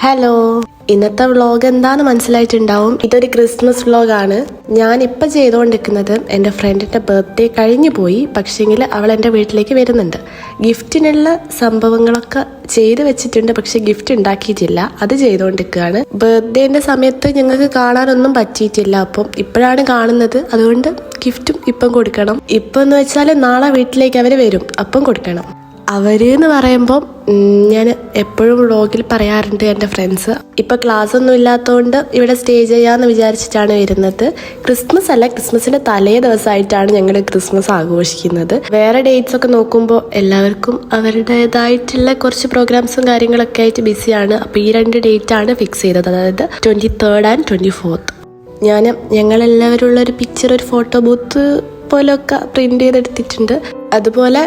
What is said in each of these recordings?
Hello, ഇന്നത്തെ vlog എന്താന്ന് മനസ്സിലായിട്ടുണ്ടാവും. ഇതൊരു ക്രിസ്മസ് വ്ളോഗാണ്. ഞാനിപ്പോൾ ചെയ്തുകൊണ്ടിരിക്കുന്നത് എൻ്റെ ഫ്രണ്ടിൻ്റെ ബർത്ത്ഡേ കഴിഞ്ഞു പോയി, പക്ഷേങ്കിൽ അവൾ എൻ്റെ വീട്ടിലേക്ക് വരുന്നുണ്ട്. ഗിഫ്റ്റിനുള്ള സംഭവങ്ങളൊക്കെ ചെയ്ത് വെച്ചിട്ടുണ്ട്, പക്ഷെ ഗിഫ്റ്റ് ഉണ്ടാക്കിയിട്ടില്ല. അത് ചെയ്തുകൊണ്ടിരിക്കുകയാണ്. ബർത്ത്ഡേൻ്റെ സമയത്ത് ഞങ്ങൾക്ക് കാണാനൊന്നും പറ്റിയിട്ടില്ല, അപ്പം ഇപ്പോഴാണ് കാണുന്നത്. അതുകൊണ്ട് ഗിഫ്റ്റും ഇപ്പം കൊടുക്കണം. ഇപ്പം എന്ന് വെച്ചാൽ നാളെ വീട്ടിലേക്ക് അവർ വരും, അപ്പം കൊടുക്കണം. അവരെന്ന് പറയുമ്പോൾ ഞാൻ എപ്പോഴും വ്ളോഗിൽ പറയാറുണ്ട് എൻ്റെ ഫ്രണ്ട്സ്. ഇപ്പോൾ ക്ലാസ് ഒന്നും ഇല്ലാത്തതുകൊണ്ട് ഇവിടെ സ്റ്റേ ചെയ്യാമെന്ന് വിചാരിച്ചിട്ടാണ് വരുന്നത്. ക്രിസ്മസ് അല്ല, ക്രിസ്മസിൻ്റെ തലേ ദിവസമായിട്ടാണ് ഞങ്ങൾ ക്രിസ്മസ് ആഘോഷിക്കുന്നത്. വേറെ ഡേറ്റ്സ് ഒക്കെ നോക്കുമ്പോൾ എല്ലാവർക്കും അവരുടേതായിട്ടുള്ള കുറച്ച് പ്രോഗ്രാംസും കാര്യങ്ങളൊക്കെ ആയിട്ട് ബിസിയാണ്. അപ്പോൾ ഈ 2 ഡേറ്റാണ് ഫിക്സ് ചെയ്തത്, അതായത് 23rd and 24th. ഞങ്ങളെല്ലാവരും ഉള്ളൊരു പിക്ചർ, ഒരു ഫോട്ടോ ബൂത്ത് പോലൊക്കെ പ്രിന്റ് ചെയ്തെടുത്തിട്ടുണ്ട്. അതുപോലെ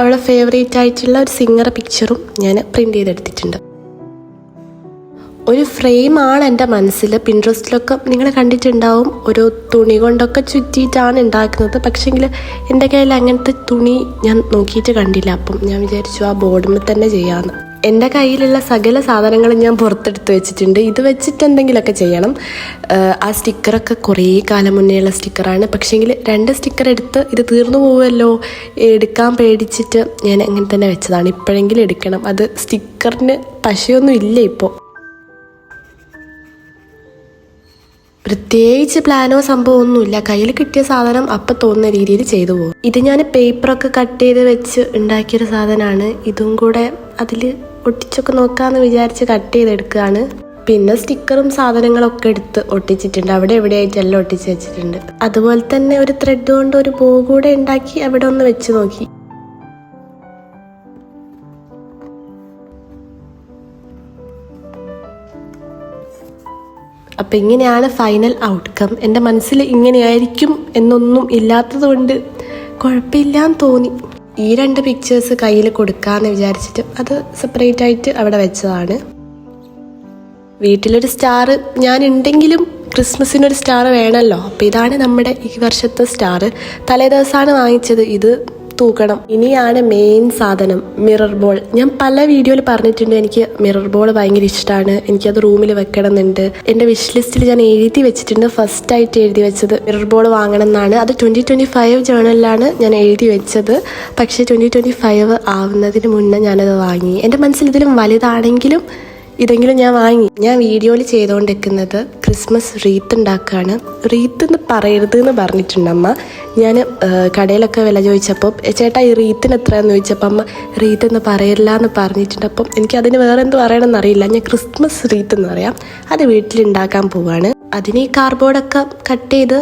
അവളുടെ ഫേവറേറ്റ് ആയിട്ടുള്ള ഒരു സിംഗർ പിക്ചറും ഞാൻ പ്രിന്റ് ചെയ്തെടുത്തിട്ടുണ്ട്. ഒരു ഫ്രെയിമാണ് എൻ്റെ മനസ്സിൽ. പിൻട്രസ്റ്റിലൊക്കെ നിങ്ങൾ കണ്ടിട്ടുണ്ടാവും, ഒരു തുണി കൊണ്ടൊക്കെ ചുറ്റിയിട്ടാണ് ഉണ്ടാക്കുന്നത്. പക്ഷേങ്കിൽ എൻ്റെ കയ്യിൽ അങ്ങനത്തെ തുണി ഞാൻ നോക്കിയിട്ട് കണ്ടില്ല. അപ്പം ഞാൻ വിചാരിച്ചു ആ ബോർഡിൽ തന്നെ ചെയ്യാമെന്ന്. എൻ്റെ കയ്യിലുള്ള സകല സാധനങ്ങളും ഞാൻ പുറത്തെടുത്ത് വെച്ചിട്ടുണ്ട്. ഇത് വെച്ചിട്ട് എന്തെങ്കിലുമൊക്കെ ചെയ്യണം. ആ സ്റ്റിക്കറൊക്കെ കുറേ കാലം മുന്നേയുള്ള സ്റ്റിക്കറാണ്. പക്ഷേങ്കിൽ 2 സ്റ്റിക്കർ എടുത്ത് ഇത് തീർന്നു പോവുമല്ലോ, എടുക്കാൻ പേടിച്ചിട്ട് ഞാൻ അങ്ങനെ തന്നെ വെച്ചതാണ്. ഇപ്പോഴെങ്കിലും എടുക്കണം. അത് സ്റ്റിക്കറിന് പശയൊന്നും ഇല്ല ഇപ്പോൾ. പ്രത്യേകിച്ച് പ്ലാനോ സംഭവമൊന്നുമില്ല. കയ്യിൽ കിട്ടിയ സാധനം അപ്പം തോന്നുന്ന രീതിയിൽ ചെയ്തു പോകും. ഇത് ഞാൻ പേപ്പറൊക്കെ കട്ട് ചെയ്ത് വെച്ച് ഉണ്ടാക്കിയൊരു സാധനമാണ്. ഇതും കൂടെ അതിൽ ഒട്ടിച്ചൊക്കെ നോക്കാമെന്ന് വിചാരിച്ച് കട്ട് ചെയ്തെടുക്കുകയാണ്. പിന്നെ സ്റ്റിക്കറും സാധനങ്ങളൊക്കെ എടുത്ത് ഒട്ടിച്ചിട്ടുണ്ട്. അവിടെ എവിടെയായിട്ടെല്ലാം ഒട്ടിച്ച് വെച്ചിട്ടുണ്ട്. അതുപോലെ തന്നെ ഒരു ത്രെഡ് കൊണ്ട് ഒരു ബോ കൂടെ ഉണ്ടാക്കി അവിടെ ഒന്ന് വെച്ച് നോക്കി. അപ്പം ഇങ്ങനെയാണ് ഫൈനൽ ഔട്ട്കം. എൻ്റെ മനസ്സിൽ ഇങ്ങനെയായിരിക്കും എന്നൊന്നും ഇല്ലാത്തത് കൊണ്ട് കുഴപ്പമില്ലാന്ന് തോന്നി. ഈ 2 പിക്ചേഴ്സ് കയ്യിൽ കൊടുക്കാമെന്ന് വിചാരിച്ചിട്ട് അത് സെപ്പറേറ്റ് ആയിട്ട് അവിടെ വെച്ചതാണ്. വീട്ടിലൊരു സ്റ്റാർ ഞാൻ ഉണ്ടെങ്കിലും ക്രിസ്മസിനൊരു സ്റ്റാർ വേണമല്ലോ. അപ്പോൾ ഇതാണ് നമ്മുടെ ഈ വർഷത്തെ സ്റ്റാർ. തലേ ദിവസമാണ് വാങ്ങിച്ചത്. ഇത് തൂക്കണം. ഇനിയാണ് മെയിൻ സാധനം, മിറർ ബോൾ. ഞാൻ പല വീഡിയോയിൽ പറഞ്ഞിട്ടുണ്ട് എനിക്ക് മിറർ ബോൾ ഭയങ്കര ഇഷ്ടമാണ്, എനിക്കത് റൂമിൽ വെക്കണം എന്നുണ്ട്. എൻ്റെ വിഷ് ലിസ്റ്റിൽ ഞാൻ എഴുതി വെച്ചിട്ടുണ്ട്. ഫസ്റ്റായിട്ട് എഴുതി വെച്ചത് മിറർ ബോൾ വാങ്ങണം എന്നാണ്. അത് 2025 ജേണലിലാണ് ഞാൻ എഴുതി വെച്ചത്. പക്ഷേ 2025 ആവുന്നതിന് മുന്നേ ഞാനത് വാങ്ങി. എൻ്റെ മനസ്സിൽ ഇതിലും വലുതാണെങ്കിലും ഇതെങ്കിലും ഞാൻ വാങ്ങി. ഞാൻ വീഡിയോയിൽ ചെയ്തുകൊണ്ടിരിക്കുന്നത് ക്രിസ്മസ് റീത്ത് ഉണ്ടാക്കുകയാണ്. റീത്ത് എന്ന് പറയരുത് എന്ന് പറഞ്ഞിട്ടുണ്ട് അമ്മ. ഞാൻ കടയിലൊക്കെ വില ചോദിച്ചപ്പോൾ ചേട്ടാ ഈ റീത്തിന് എത്രയാണെന്ന് ചോദിച്ചപ്പോൾ അമ്മ റീത്ത് എന്ന് പറയില്ല എന്ന് പറഞ്ഞിട്ടുണ്ട്. അപ്പം എനിക്കതിന് വേറെ എന്ത് പറയണമെന്ന് അറിയില്ല. ഞാൻ ക്രിസ്മസ് റീത്ത് എന്ന് പറയാം. അത് വീട്ടിലുണ്ടാക്കാൻ പോവുകയാണ്. അതിന് ഈ കാർഡ്ബോർഡൊക്കെ കട്ട് ചെയ്ത്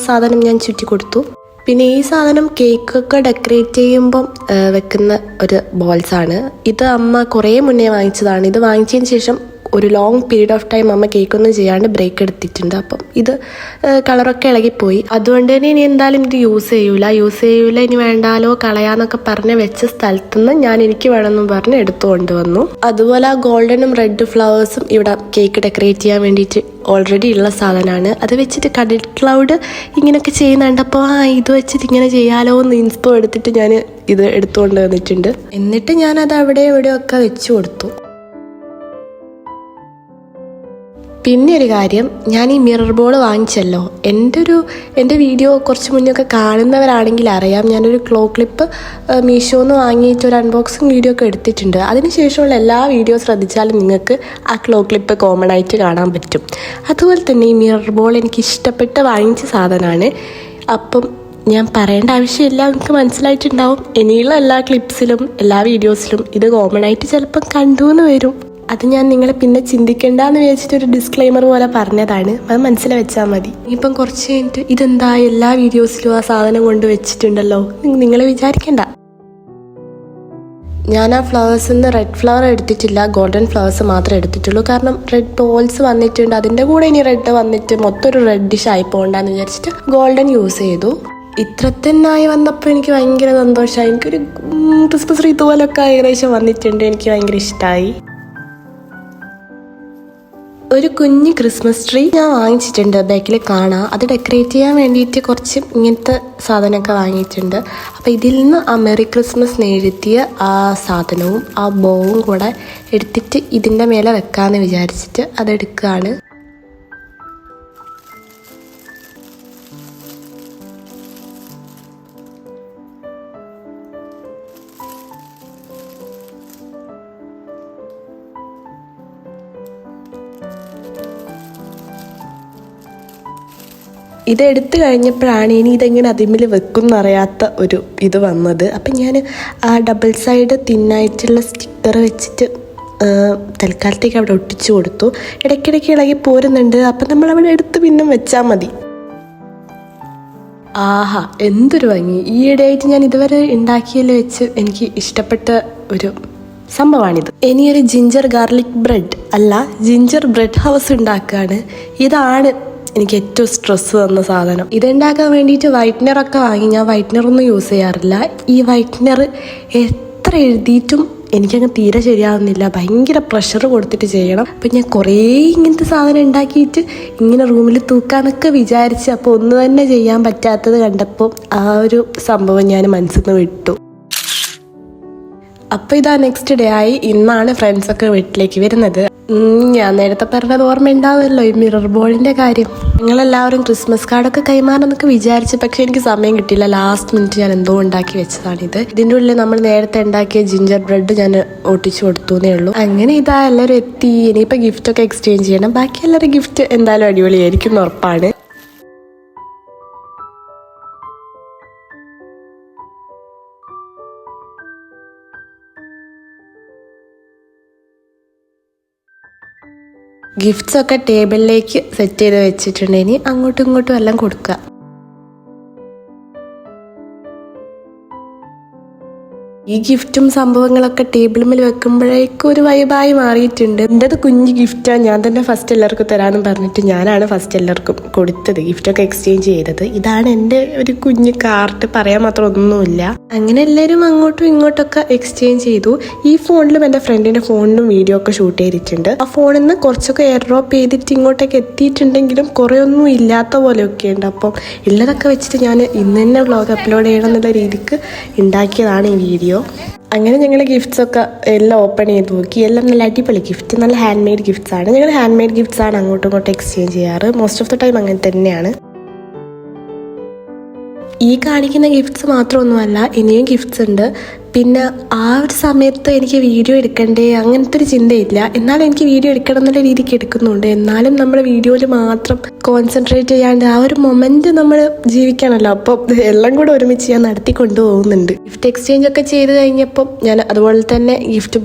സാധനം ഞാൻ ചുറ്റി കൊടുത്തു. പിന്നെ ഈ സാധനം കേക്കൊക്കെ ഡെക്കറേറ്റ് ചെയ്യുമ്പം വെക്കുന്ന ഒരു ബോൾസാണ്. ഇത് അമ്മ കുറേ മുന്നേ വാങ്ങിച്ചതാണ്. ഇത് വാങ്ങിച്ചതിന് ശേഷം ഒരു ലോങ് പീരീഡ് ഓഫ് ടൈം അമ്മ കേക്കൊന്നും ചെയ്യാണ്ട് ബ്രേക്ക് എടുത്തിട്ടുണ്ട്. അപ്പം ഇത് കളറൊക്കെ ഇളകിപ്പോയി. അതുകൊണ്ട് തന്നെ ഇനി എന്തായാലും ഇത് യൂസ് ചെയ്യൂല, ഇനി വേണ്ടാലോ കളയാന്നൊക്കെ പറഞ്ഞ് വെച്ച സ്ഥലത്തുനിന്ന് ഞാൻ എനിക്ക് വേണമെന്നും പറഞ്ഞ് എടുത്തുകൊണ്ട് വന്നു. അതുപോലെ ആ ഗോൾഡനും റെഡ് ഫ്ലവേഴ്സും ഇവിടെ കേക്ക് ഡെക്കറേറ്റ് ചെയ്യാൻ വേണ്ടിയിട്ട് ഓൾറെഡി ഉള്ള സാധനമാണ്. അത് വെച്ചിട്ട് കടൽ ക്ലൗഡ് ഇങ്ങനെയൊക്കെ ചെയ്യുന്നുണ്ടപ്പോൾ ഇത് വെച്ചിട്ട് ഇങ്ങനെ ചെയ്യാലോ എന്ന് ഇൻസ്പോ എടുത്തിട്ട് ഞാൻ ഇത് എടുത്തുകൊണ്ട് വന്നിട്ടുണ്ട്. എന്നിട്ട് ഞാനത് അവിടെ എവിടെയൊക്കെ വെച്ച് കൊടുത്തു. പിന്നെ ഒരു കാര്യം, ഞാൻ ഈ മിറർ ബോൾ വാങ്ങിച്ചല്ലോ, എൻ്റെ വീഡിയോ കുറച്ച് മുന്നേ കാണുന്നവരാണെങ്കിൽ അറിയാം, ഞാനൊരു ക്ലോ ക്ലിപ്പ് മീഷോന്ന് വാങ്ങിയിട്ട് ഒരു അൺബോക്സിങ് വീഡിയോ ഒക്കെ എടുത്തിട്ടുണ്ട്. അതിനുശേഷമുള്ള എല്ലാ വീഡിയോ ശ്രദ്ധിച്ചാലും നിങ്ങൾക്ക് ആ ക്ലോ ക്ലിപ്പ് കോമൺ ആയിട്ട് കാണാൻ പറ്റും. അതുപോലെ തന്നെ ഈ മിറർ ബോൾ എനിക്ക് ഇഷ്ടപ്പെട്ട് വാങ്ങിച്ച സാധനമാണ്. അപ്പം ഞാൻ പറയേണ്ട ആവശ്യമില്ല, നിങ്ങൾക്ക് മനസ്സിലായിട്ടുണ്ടാവും. ഇനിയുള്ള എല്ലാ ക്ലിപ്സിലും എല്ലാ വീഡിയോസിലും ഇത് കോമൺ ആയിട്ട് ചിലപ്പം കണ്ടുവെന്ന് വരും. അത് ഞാൻ നിങ്ങളെ പിന്നെ ചിന്തിക്കേണ്ടെന്ന് വിചാരിച്ചിട്ടൊരു ഡിസ്ക്ലെയിമർ പോലെ പറഞ്ഞതാണ്. അത് മനസ്സിൽ വെച്ചാൽ മതി. ഇപ്പം കുറച്ച് കഴിഞ്ഞിട്ട് ഇതെന്താ എല്ലാ വീഡിയോസിലും ആ സാധനം കൊണ്ട് വെച്ചിട്ടുണ്ടല്ലോ നിങ്ങൾ വിചാരിക്കേണ്ട. ഞാൻ ആ ഫ്ലവേഴ്സിൽ നിന്ന് റെഡ് ഫ്ലവർ എടുത്തിട്ടില്ല, ഗോൾഡൻ ഫ്ലവേഴ്സ് മാത്രമേ എടുത്തിട്ടുള്ളൂ. കാരണം റെഡ് ബോൾസ് വന്നിട്ടുണ്ട്, അതിൻ്റെ കൂടെ ഇനി റെഡ് വന്നിട്ട് മൊത്തം ഒരു റെഡിഷ് ആയി പോകണ്ടെന്ന് വിചാരിച്ചിട്ട് ഗോൾഡൻ യൂസ് ചെയ്തു. ഇത്ര തന്നെയായി വന്നപ്പോൾ എനിക്ക് ഭയങ്കര സന്തോഷമായി. എനിക്കൊരു ക്രിസ്മസ് റീത്ത് പോലൊക്കെ ഏകദേശം വന്നിട്ടുണ്ട്. എനിക്ക് ഭയങ്കര ഇഷ്ടമായി. ഒരു കുഞ്ഞ് ക്രിസ്മസ് ട്രീ ഞാൻ വാങ്ങിച്ചിട്ടുണ്ട്, ബാക്കിൽ കാണാം. അത് ഡെക്കറേറ്റ് ചെയ്യാൻ വേണ്ടിയിട്ട് കുറച്ച് ഇങ്ങനത്തെ സാധനമൊക്കെ വാങ്ങിയിട്ടുണ്ട്. അപ്പോൾ ഇതിൽ നിന്ന് ആ മെറി ക്രിസ്മസ് എഴുതിയ ആ സാധനവും ആ ബോവും കൂടെ എടുത്തിട്ട് ഇതിൻ്റെ മേലെ വെക്കാമെന്ന് വിചാരിച്ചിട്ട് അതെടുക്കുകയാണ്. ഇതെടുത്ത് കഴിഞ്ഞപ്പോഴാണ് ഇനി ഇതെങ്ങനെ അതിമിൽ വെക്കും എന്നറിയാത്ത ഒരു ഇത് വന്നത്. അപ്പം ഞാൻ ആ ഡബിൾ സൈഡ് തിന്നായിട്ടുള്ള സ്റ്റിക്കർ വെച്ചിട്ട് തൽക്കാലത്തേക്ക് അവിടെ ഒട്ടിച്ചു കൊടുത്തു. ഇടയ്ക്കിടയ്ക്ക് ഇളകി പോരുന്നുണ്ട്. അപ്പം നമ്മളവിടെ എടുത്ത് പിന്നെ വെച്ചാൽ മതി. ആഹാ, എന്തൊരു ഭംഗി! ഈയിടെയായിട്ട് ഞാൻ ഇതുവരെ ഉണ്ടാക്കിയതിൽ വെച്ച് എനിക്ക് ഇഷ്ടപ്പെട്ട ഒരു സംഭവമാണിത്. ഇനിയൊരു ജിഞ്ചർ ഗാർലിക് ബ്രെഡ് അല്ല, ജിഞ്ചർ ബ്രെഡ് ഹൗസ് ഉണ്ടാക്കുകയാണ്. ഇതാണ് എനിക്ക് ഏറ്റവും സ്ട്രെസ് തന്ന സാധനം. ഇതുണ്ടാക്കാൻ വേണ്ടിയിട്ട് വൈറ്റ്നറൊക്കെ വാങ്ങി. ഞാൻ വൈറ്റ്നറൊന്നും യൂസ് ചെയ്യാറില്ല. ഈ വൈറ്റ്നർ എത്ര എഴുതിയിട്ടും എനിക്കങ്ങ് തീരെ ശരിയാവുന്നില്ല. ഭയങ്കര പ്രഷർ കൊടുത്തിട്ട് ചെയ്യണം. അപ്പം ഞാൻ കുറേ ഇങ്ങനത്തെ സാധനം ഉണ്ടാക്കിയിട്ട് ഇങ്ങനെ റൂമിൽ തൂക്കാന്നൊക്കെ വിചാരിച്ച്, അപ്പോൾ ഒന്ന് തന്നെ ചെയ്യാൻ പറ്റാത്തത് കണ്ടപ്പോൾ ആ ഒരു സംഭവം ഞാൻ മനസ്സിൽ നിന്ന് വിട്ടു. അപ്പോൾ ഇതാ നെക്സ്റ്റ് ഡേ ആയി. ഇന്നാണ് ഫ്രണ്ട്സൊക്കെ വീട്ടിലേക്ക് വരുന്നത്. ഞാൻ നേരത്തെ പറഞ്ഞത് ഓർമ്മയുണ്ടാവുമല്ലോ, ഈ മിറർ ബോളിൻ്റെ കാര്യം. ഞങ്ങളെല്ലാവരും ക്രിസ്മസ് കാർഡൊക്കെ കൈമാറാന്നൊക്കെ വിചാരിച്ചു, പക്ഷെ എനിക്ക് സമയം കിട്ടിയില്ല. ലാസ്റ്റ് മിനിറ്റ് ഞാൻ എന്തോ ഉണ്ടാക്കി വെച്ചതാണിത്. ഇതിൻ്റെ ഉള്ളിൽ നമ്മൾ നേരത്തെ ഉണ്ടാക്കിയ ജിഞ്ചർ ബ്രെഡ് ഞാൻ ഒട്ടിച്ചു കൊടുത്തേ ഉള്ളൂ. അങ്ങനെ ഇതാ എല്ലാവരും എത്തി. ഇനിയിപ്പോൾ ഗിഫ്റ്റൊക്കെ എക്സ്ചേഞ്ച് ചെയ്യണം. ബാക്കി എല്ലാവരും ഗിഫ്റ്റ് എന്തായാലും അടിപൊളിയായിരിക്കും, ഉറപ്പാണ്. ഗിഫ്റ്റ്സ് ഒക്കെ ടേബിളിലേക്ക് സെറ്റ് ചെയ്ത് വെച്ചിട്ടുണ്ടെങ്കിൽ അങ്ങോട്ടും ഇങ്ങോട്ടും എല്ലാം കൊടുക്കുക. ഈ ഗിഫ്റ്റും സംഭവങ്ങളൊക്കെ ടേബിളിൽ വെക്കുമ്പോഴേക്കും ഒരു വൈബായി മാറിയിട്ടുണ്ട്. എൻ്റെത് കുഞ്ഞ് ഗിഫ്റ്റാണ്, ഞാൻ തന്നെ ഫസ്റ്റ് എല്ലാവർക്കും തരാമെന്ന് പറഞ്ഞിട്ട് ഞാനാണ് ഫസ്റ്റ് എല്ലാവർക്കും കൊടുത്തത്, ഗിഫ്റ്റൊക്കെ എക്സ്ചേഞ്ച് ചെയ്തത്. ഇതാണ് എൻ്റെ ഒരു കുഞ്ഞ് കാർട്ട്, പറയാൻ മാത്രം ഒന്നുമില്ല. അങ്ങനെ എല്ലാവരും അങ്ങോട്ടും ഇങ്ങോട്ടൊക്കെ എക്സ്ചേഞ്ച് ചെയ്തു. ഈ ഫോണിലും എൻ്റെ ഫ്രണ്ടിൻ്റെ ഫോണിലും വീഡിയോ ഒക്കെ ഷൂട്ട് ചെയ്തിട്ടുണ്ട്. ആ ഫോണിൽ നിന്ന് കുറച്ചൊക്കെ എയർ ഡ്രോപ്പ് ചെയ്തിട്ട് ഇങ്ങോട്ടേക്ക് എത്തിയിട്ടുണ്ടെങ്കിലും കുറേ ഒന്നും ഇല്ലാത്ത പോലെയൊക്കെ ഉണ്ട്. അപ്പം ഉള്ളതൊക്കെ വെച്ചിട്ട് ഞാൻ ഇന്ന് തന്നെ വ്ളോഗ് അപ്ലോഡ് ചെയ്യണം എന്നുള്ള രീതിക്ക് ഉണ്ടാക്കിയതാണ് ഈ വീഡിയോ. അങ്ങനെ ഞങ്ങൾ ഗിഫ്റ്റ്സൊക്കെ എല്ലാം ഓപ്പൺ ചെയ്ത് നോക്കി. എല്ലാം നല്ല അടിപൊളി ഗിഫ്റ്റ്, നല്ല ഹാൻഡ് മെയ്ഡ് ഗിഫ്റ്റ്സ് ആണ്. ഞങ്ങൾ ഹാൻഡ് മെയ്ഡ് ഗിഫ്റ്റ്സ് ആണ് അങ്ങോട്ടും ഇങ്ങോട്ടും എക്സ്ചേഞ്ച് ചെയ്യാറ്. മോസ്റ്റ് ഓഫ് ദ ടൈം അങ്ങനെ തന്നെയാണ്. ഈ കാണിക്കുന്ന ഗിഫ്റ്റ്സ് മാത്രമൊന്നുമല്ല, ഇനിയും ഗിഫ്റ്റ്സ് ഉണ്ട്. പിന്നെ ആ ഒരു സമയത്ത് എനിക്ക് വീഡിയോ എടുക്കണ്ടേ അങ്ങനത്തെ ഒരു ചിന്തയില്ല. എന്നാലും എനിക്ക് വീഡിയോ എടുക്കണം എന്നുള്ള രീതിക്ക് എടുക്കുന്നുണ്ട്. എന്നാലും നമ്മൾ വീഡിയോയിൽ മാത്രം കോൺസെൻട്രേറ്റ് ചെയ്യാണ്ട് ആ ഒരു മൊമെന്റ് നമ്മൾ ജീവിക്കണമല്ലോ. അപ്പം എല്ലാം കൂടെ ഒരുമിച്ച് ഞാൻ നടത്തി കൊണ്ടുപോകുന്നുണ്ട്. ഗിഫ്റ്റ് എക്സ്ചേഞ്ച് ഒക്കെ ചെയ്ത് കഴിഞ്ഞപ്പം ഞാൻ അതുപോലെ തന്നെ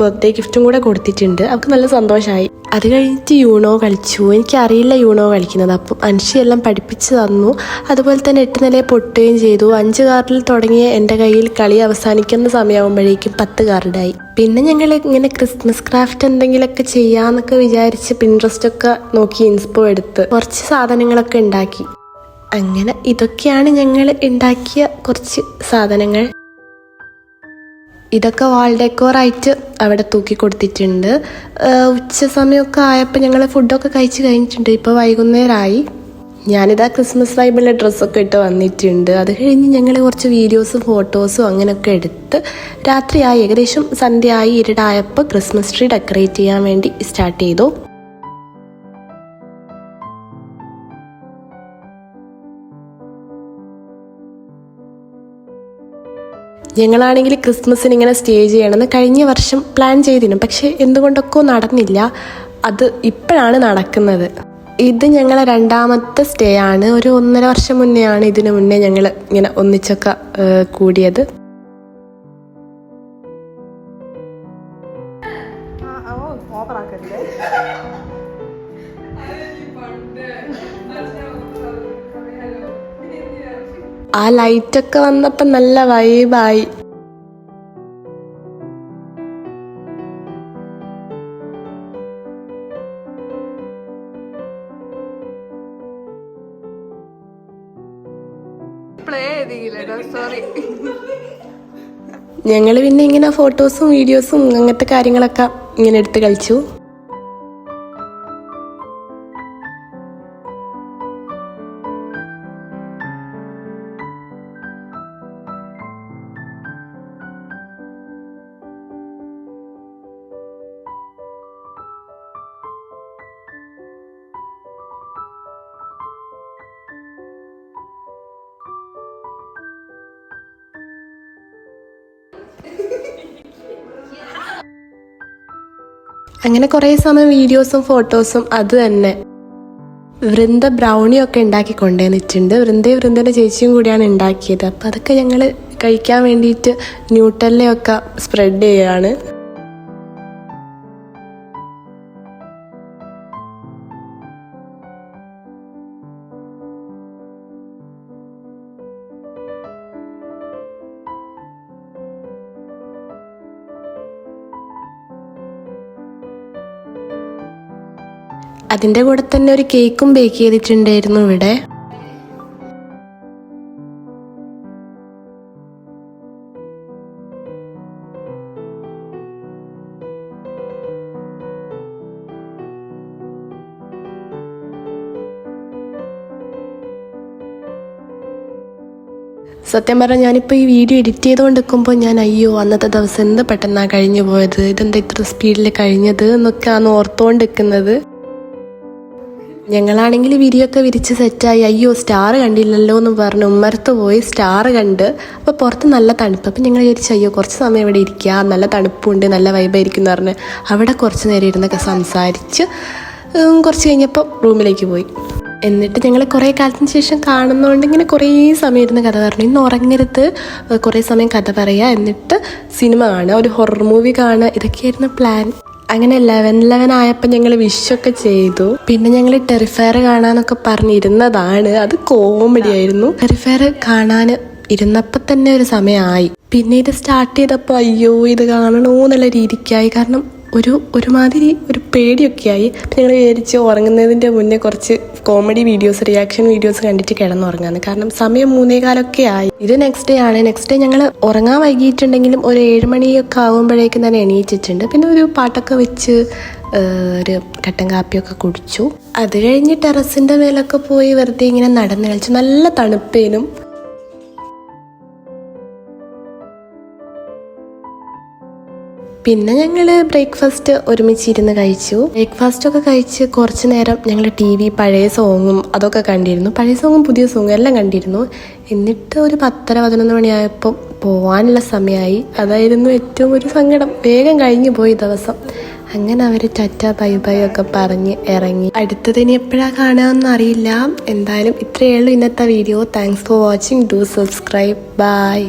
ബർത്ത്ഡേ ഗിഫ്റ്റും കൂടെ കൊടുത്തിട്ടുണ്ട്. അവർക്ക് നല്ല സന്തോഷമായി. അത് കഴിഞ്ഞിട്ട് യൂണോ കളിച്ചു. എനിക്കറിയില്ല യൂണോ കളിക്കുന്നത്. അപ്പം അൻഷി എല്ലാം പഠിപ്പിച്ച് തന്നു. അതുപോലെ തന്നെ 8 നിലയെ പൊട്ടുകയും ചെയ്തു. 5 കാർഡിൽ തുടങ്ങിയ എൻ്റെ കയ്യിൽ കളി അവസാനിക്കുന്ന സമയമാകുമ്പോഴേക്കും 10 കാർഡായി. പിന്നെ ഞങ്ങൾ ഇങ്ങനെ ക്രിസ്മസ് ക്രാഫ്റ്റ് എന്തെങ്കിലുമൊക്കെ ചെയ്യാന്നൊക്കെ വിചാരിച്ച് പിൻട്രസ്റ്റൊക്കെ നോക്കി ഇൻസ്പോ എടുത്ത് കുറച്ച് സാധനങ്ങളൊക്കെ ഉണ്ടാക്കി. അങ്ങനെ ഇതൊക്കെയാണ് ഞങ്ങൾ ഉണ്ടാക്കിയ കുറച്ച് സാധനങ്ങൾ. ഇതൊക്കെ വാൾ ഡെക്കോറായിട്ട് അവിടെ തൂക്കി കൊടുത്തിട്ടുണ്ട്. ഉച്ച സമയമൊക്കെ ആയപ്പോൾ ഞങ്ങൾ ഫുഡൊക്കെ കഴിച്ച് കഴിഞ്ഞിട്ടുണ്ട്. ഇപ്പോൾ വൈകുന്നേരമായി. ഞാനിതാ ക്രിസ്മസ് വൈബിലെ ഡ്രസ്സൊക്കെ ഇട്ട് വന്നിട്ടുണ്ട്. അത് കഴിഞ്ഞ് ഞങ്ങൾ കുറച്ച് വീഡിയോസും ഫോട്ടോസും അങ്ങനെയൊക്കെ എടുത്ത് രാത്രിയായി, ഏകദേശം സന്ധ്യയായി, ഇരുടായപ്പോൾ ക്രിസ്മസ് ട്രീ ഡെക്കറേറ്റ് ചെയ്യാൻ വേണ്ടി സ്റ്റാർട്ട് ചെയ്തു. ഞങ്ങളാണെങ്കിൽ ക്രിസ്മസിന് ഇങ്ങനെ സ്റ്റേ ചെയ്യണമെന്ന് കഴിഞ്ഞ വർഷം പ്ലാൻ ചെയ്തിരുന്നു. പക്ഷേ എന്തുകൊണ്ടൊക്കെ നടന്നില്ല. അത് ഇപ്പോഴാണ് നടക്കുന്നത്. ഇത് ഞങ്ങളെ 2ാമത്തെ സ്റ്റേ ആണ്. ഒരു 1.5 വർഷം മുന്നേ ആണ് ഇതിനു മുന്നേ ഞങ്ങൾ ഇങ്ങനെ ഒന്നിച്ചൊക്കെ കൂടിയത്. ആ ലൈറ്റൊക്കെ വന്നപ്പോൾ നല്ല വൈബായി. ഞങ്ങൾ പിന്നെ ഇങ്ങനെ ഫോട്ടോസും വീഡിയോസും അങ്ങനത്തെ കാര്യങ്ങളൊക്കെ ഇങ്ങനെ എടുത്ത് കളിച്ചു. അങ്ങനെ കുറേ സമയം വീഡിയോസും ഫോട്ടോസും അത് തന്നെ. വൃന്ദ ബ്രൗണിയൊക്കെ ഉണ്ടാക്കി കൊണ്ടുവന്നിട്ടുണ്ട്. വൃന്ദയുടെ ചേച്ചിയും കൂടിയാണ് ഉണ്ടാക്കിയത്. അപ്പം അതൊക്കെ ഞങ്ങൾ കഴിക്കാൻ വേണ്ടിയിട്ട് ന്യൂട്ടല്ലയൊക്കെ സ്പ്രെഡ് ചെയ്യുകയാണ്. അതിൻ്റെ കൂടെ തന്നെ ഒരു കേക്കും ബേക്ക് ചെയ്തിട്ടുണ്ടായിരുന്നു ഇവിടെ. സത്യം പറഞ്ഞാൽ ഞാനിപ്പോൾ ഈ വീഡിയോ എഡിറ്റ് ചെയ്തുകൊണ്ട് നിൽക്കുമ്പോൾ അയ്യോ അന്നത്തെ ദിവസം എന്ത് പെട്ടെന്നാണ് കഴിഞ്ഞു പോയത്, ഇതെന്താ ഇത്ര സ്പീഡിൽ കഴിഞ്ഞത് എന്നൊക്കെയാണ് ഓർത്തുകൊണ്ട് നിൽക്കുന്നത്. ഞങ്ങളാണെങ്കിൽ വീഡിയോ ഒക്കെ വിരിച്ച് സെറ്റായി. അയ്യോ സ്റ്റാർ കണ്ടില്ലല്ലോ എന്ന് പറഞ്ഞ് ഉമ്മരത്ത് പോയി സ്റ്റാർ കണ്ട്. അപ്പോൾ പുറത്ത് നല്ല തണുപ്പ്. അപ്പം ഞങ്ങൾ വിചാരിച്ചു അയ്യോ കുറച്ച് സമയം ഇവിടെ ഇരിക്കുക, നല്ല തണുപ്പുണ്ട്, നല്ല വൈബായിരിക്കും എന്ന് പറഞ്ഞ് അവിടെ കുറച്ച് നേരം ഇരുന്നൊക്കെ സംസാരിച്ച് കുറച്ച് കഴിഞ്ഞപ്പോൾ റൂമിലേക്ക് പോയി. എന്നിട്ട് ഞങ്ങൾ കുറേ കാലത്തിന് ശേഷം കാണുന്നതുകൊണ്ട് ഇങ്ങനെ കുറേ സമയം ഇരുന്ന് കഥ പറഞ്ഞു. ഇന്ന് ഉറങ്ങരുത്, കുറേ സമയം കഥ പറയുക, എന്നിട്ട് സിനിമ കാണുക, ഒരു ഹൊറർ മൂവി കാണുക, ഇതൊക്കെയായിരുന്നു പ്ലാൻ. അങ്ങനെ 11 ആയപ്പോൾ ഞങ്ങൾ വിഷൊക്കെ ചെയ്തു. പിന്നെ ഞങ്ങൾ ടെറിഫയർ കാണാനൊക്കെ പറഞ്ഞിരുന്നതാണ്. അത് കോമഡി ആയിരുന്നു. ടെറിഫയർ കാണാൻ ഇരുന്നപ്പോൾ തന്നെ ഒരു സമയമായി. പിന്നെ ഇത് സ്റ്റാർട്ട് ചെയ്തപ്പോൾ അയ്യോ ഇത് കാണണോ എന്നുള്ള രീതിക്കായി. കാരണം ഒരുമാതിരി ഒരു പേടിയൊക്കെ ആയി. ഞങ്ങൾ വിചാരിച്ച് ഉറങ്ങുന്നതിൻ്റെ മുന്നേ കുറച്ച് കോമഡി വീഡിയോസ്, റിയാക്ഷൻ വീഡിയോസ് കണ്ടിട്ട് കിടന്നുറങ്ങാന്ന്. കാരണം സമയം 3:15 ആയി. ഇത് നെക്സ്റ്റ് ഡേ ആണ്. നെക്സ്റ്റ് ഡേ ഞങ്ങൾ ഉറങ്ങാൻ വൈകിട്ടുണ്ടെങ്കിലും ഒരു 7 മണിയൊക്കെ ആകുമ്പോഴേക്കും തന്നെ എണീറ്റിട്ടുണ്ട്. പിന്നെ ഒരു പാട്ടൊക്കെ വെച്ച് ഒരു കട്ടൻ കാപ്പിയൊക്കെ കുടിച്ചു. അത് കഴിഞ്ഞ് ടെറസിൻ്റെ മേലൊക്കെ പോയി വെറുതെ ഇങ്ങനെ നടന്ന് കളിച്ചു. നല്ല തണുപ്പേനും. പിന്നെ ഞങ്ങൾ ബ്രേക്ക്ഫാസ്റ്റ് ഒരുമിച്ചിരുന്ന് കഴിച്ചു. ബ്രേക്ക്ഫാസ്റ്റൊക്കെ കഴിച്ച് കുറച്ച് നേരം ഞങ്ങൾ TV പഴയ സോങ്ങും അതൊക്കെ കണ്ടിരുന്നു. പഴയ സോങ്ങും പുതിയ സോങ്ങും എല്ലാം കണ്ടിരുന്നു. എന്നിട്ട് ഒരു 10-11 മണിയായപ്പോൾ പോകാനുള്ള സമയമായി. അതായിരുന്നു ഏറ്റവും ഒരു സങ്കടം. വേഗം കഴിഞ്ഞു പോയി ദിവസം. അങ്ങനെ അവർ ടാറ്റ ബൈ ബൈ ഒക്കെ പറഞ്ഞ് ഇറങ്ങി. അടുത്തതിന് എപ്പോഴാണ് കാണുകയെന്ന് അറിയില്ല. എന്തായാലും ഇത്രയേ ഉള്ളൂ ഇന്നത്തെ video. Thanks for watching. Do subscribe. By.